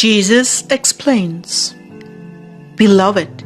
Jesus explains, Beloved,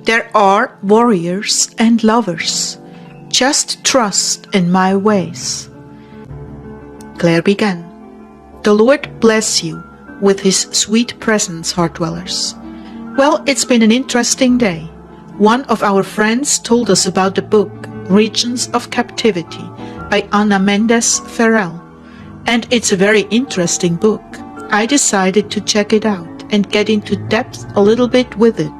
there are warriors and lovers. Just trust in my ways. Clare began, The Lord bless you with his sweet presence, heart dwellers. Well, it's been an interesting day. One of our friends told us about the book, Regions of Captivity, by Ana Méndez Ferrell. And it's a very interesting book. I decided to check it out and get into depth a little bit with it.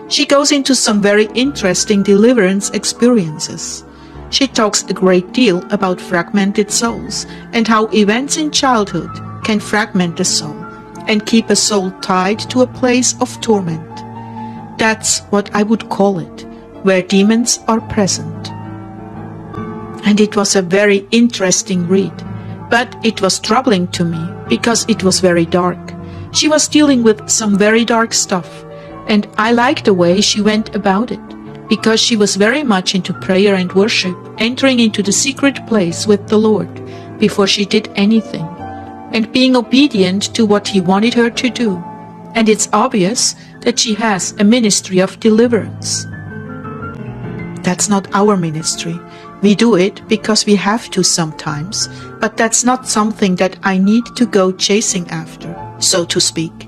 She goes into some very interesting deliverance experiences. She talks a great deal about fragmented souls and how events in childhood can fragment the soul and keep a soul tied to a place of torment. That's what I would call it, where demons are present. And it was a very interesting read, but it was troubling to me because it was very dark. She was dealing with some very dark stuff, and I liked the way she went about it, because she was very much into prayer and worship, entering into the secret place with the Lord before she did anything, and being obedient to what He wanted her to do. And it's obvious that she has a ministry of deliverance. That's not our ministry. We do it because we have to sometimes, but that's not something that I need to go chasing after, so to speak.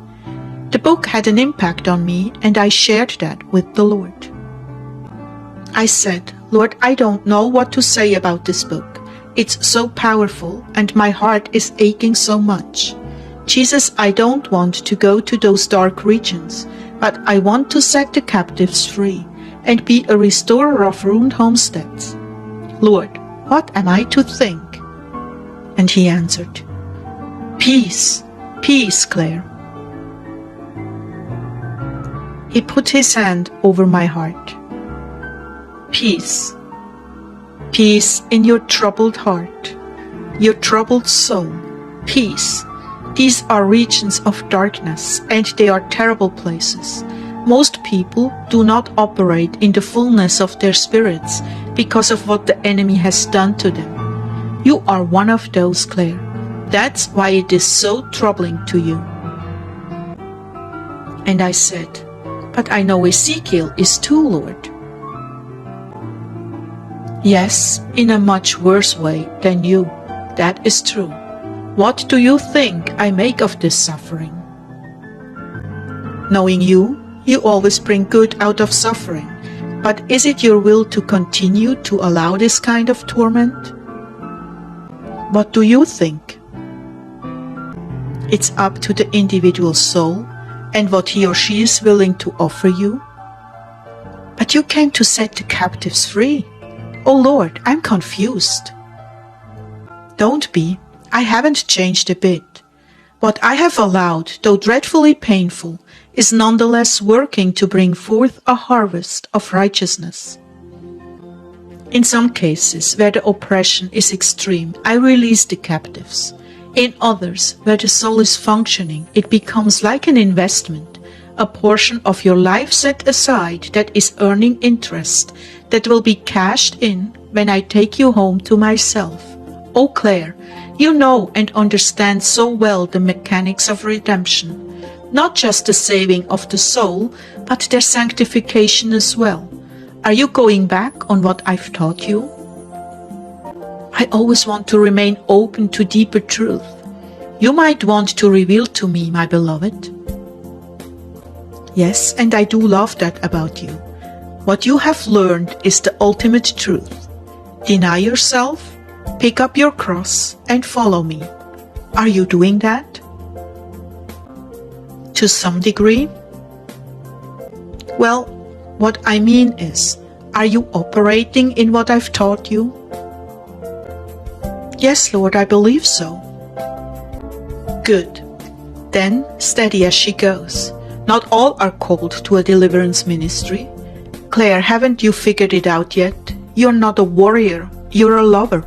The book had an impact on me, and I shared that with the Lord. I said, Lord, I don't know what to say about this book. It's so powerful, and my heart is aching so much. Jesus, I don't want to go to those dark regions, but I want to set the captives free and be a restorer of ruined homesteads. Lord, what am I to think? And he answered, Peace, peace, Clare. He put his hand over my heart. Peace, peace in your troubled heart, your troubled soul, peace. These are regions of darkness, and they are terrible places. Most people do not operate in the fullness of their spirits because of what the enemy has done to them. You are one of those, Clare. That's why it is so troubling to you. And I said, But I know Ezekiel is too, Lord. Yes, in a much worse way than you. That is true. What do you think I make of this suffering? Knowing you, you always bring good out of suffering. But is it your will to continue to allow this kind of torment? What do you think? It's up to the individual soul and what he or she is willing to offer you. But you came to set the captives free. Oh Lord, I'm confused. Don't be. I haven't changed a bit. What I have allowed, though dreadfully painful, is nonetheless working to bring forth a harvest of righteousness. In some cases, where the oppression is extreme, I release the captives. In others, where the soul is functioning, it becomes like an investment, a portion of your life set aside that is earning interest, that will be cashed in when I take you home to myself. Oh, Clare, you know and understand so well the mechanics of redemption. Not just the saving of the soul, but their sanctification as well. Are you going back on what I've taught you? I always want to remain open to deeper truth. You might want to reveal to me, my beloved. Yes, and I do love that about you. What you have learned is the ultimate truth. Deny yourself, pick up your cross, and follow me. Are you doing that? To some degree? Well, what I mean is, are you operating in what I've taught you? Yes, Lord, I believe so. Good. Then steady as she goes. Not all are called to a deliverance ministry. Clare, haven't you figured it out yet? You're not a warrior, you're a lover.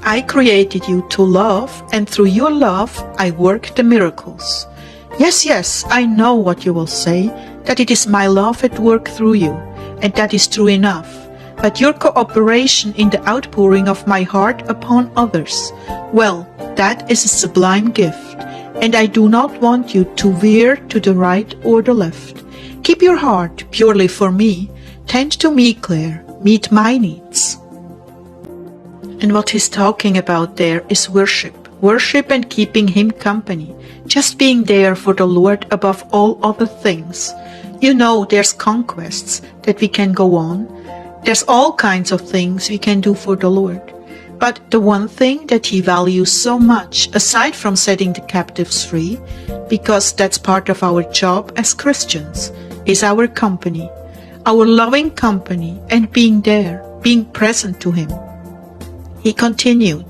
I created you to love, and through your love, I work the miracles. Yes, I know what you will say, that it is my love at work through you, and that is true enough. But your cooperation in the outpouring of my heart upon others, well, that is a sublime gift, and I do not want you to veer to the right or the left. Keep your heart purely for me. Tend to me, Clare. Meet my needs. And what he's talking about there is worship. Worship and keeping him company. Just being there for the Lord above all other things. You know, there's conquests that we can go on. There's all kinds of things we can do for the Lord. But the one thing that he values so much, aside from setting the captives free, because that's part of our job as Christians, is our company, our loving company, and being there, being present to him. He continued,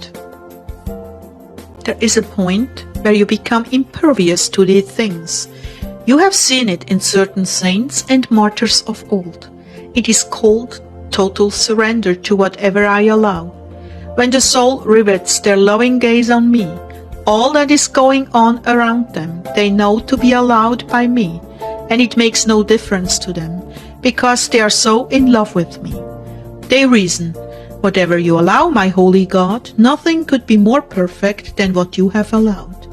there is a point where you become impervious to these things. You have seen it in certain saints and martyrs of old. It is called total surrender to whatever I allow. When the soul rivets their loving gaze on me, all that is going on around them they know to be allowed by me, and it makes no difference to them, because they are so in love with me. They reason, whatever you allow, my holy God, nothing could be more perfect than what you have allowed.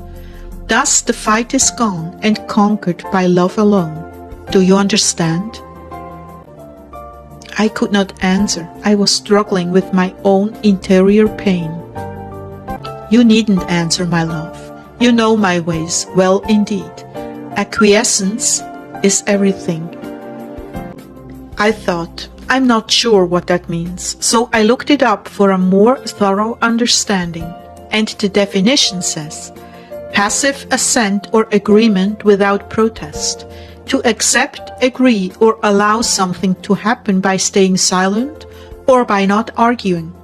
Thus the fight is gone and conquered by love alone. Do you understand? I could not answer. I was struggling with my own interior pain. You needn't answer, my love. You know my ways well indeed. Acquiescence is everything. I thought, I'm not sure what that means, so I looked it up for a more thorough understanding, and the definition says, passive assent or agreement without protest. To accept, agree, or allow something to happen by staying silent or by not arguing.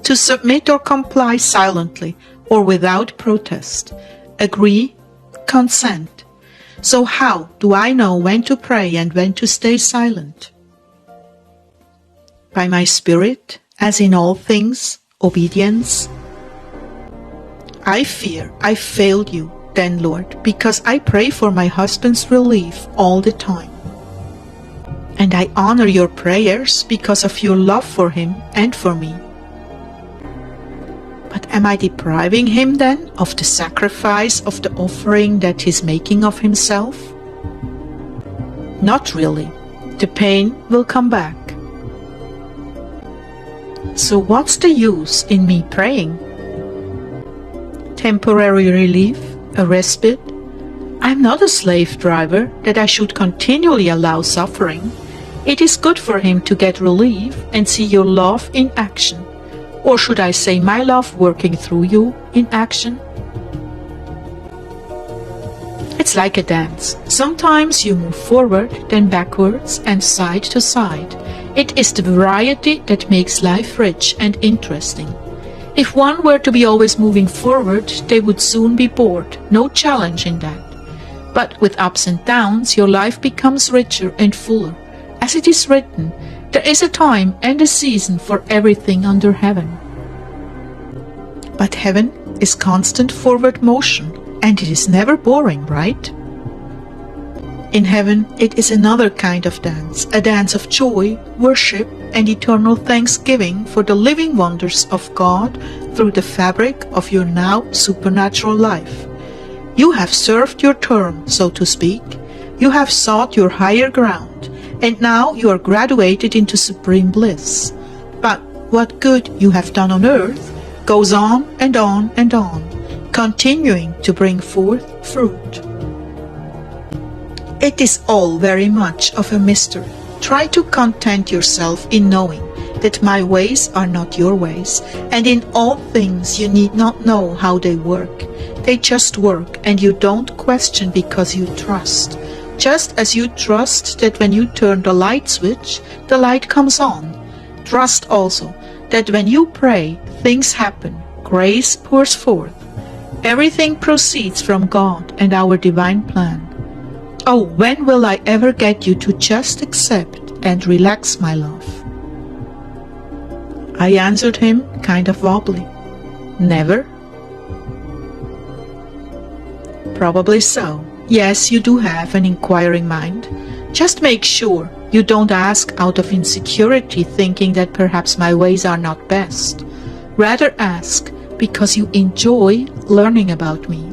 To submit or comply silently or without protest. Agree, consent. So how do I know when to pray and when to stay silent? By my spirit, as in all things, obedience. I fear I failed you, then, Lord, because I pray for my husband's relief all the time. And I honor your prayers because of your love for him and for me. But am I depriving him then of the sacrifice of the offering that he's making of himself? Not really. The pain will come back. So what's the use in me praying? Temporary relief? A respite? I'm not a slave driver that I should continually allow suffering. It is good for him to get relief and see your love in action. Or should I say my love working through you in action? It's like a dance. Sometimes you move forward, then backwards and side to side. It is the variety that makes life rich and interesting. If one were to be always moving forward, they would soon be bored. No challenge in that. But with ups and downs, your life becomes richer and fuller. As it is written, there is a time and a season for everything under heaven. But heaven is constant forward motion, and it is never boring, right? In heaven, it is another kind of dance, a dance of joy, worship, and eternal thanksgiving for the living wonders of God through the fabric of your now supernatural life. You have served your term, so to speak. You have sought your higher ground, and now you are graduated into supreme bliss. But what good you have done on earth goes on and on and on, continuing to bring forth fruit. It is all very much of a mystery. Try to content yourself in knowing that my ways are not your ways, and in all things you need not know how they work. They just work, and you don't question because you trust. Just as you trust that when you turn the light switch, the light comes on. Trust also that when you pray, things happen, grace pours forth. Everything proceeds from God and our divine plan. Oh, when will I ever get you to just accept and relax, my love? I answered him, kind of wobbly. Never? Probably so. Yes, you do have an inquiring mind. Just make sure you don't ask out of insecurity, thinking that perhaps my ways are not best. Rather ask because you enjoy learning about me.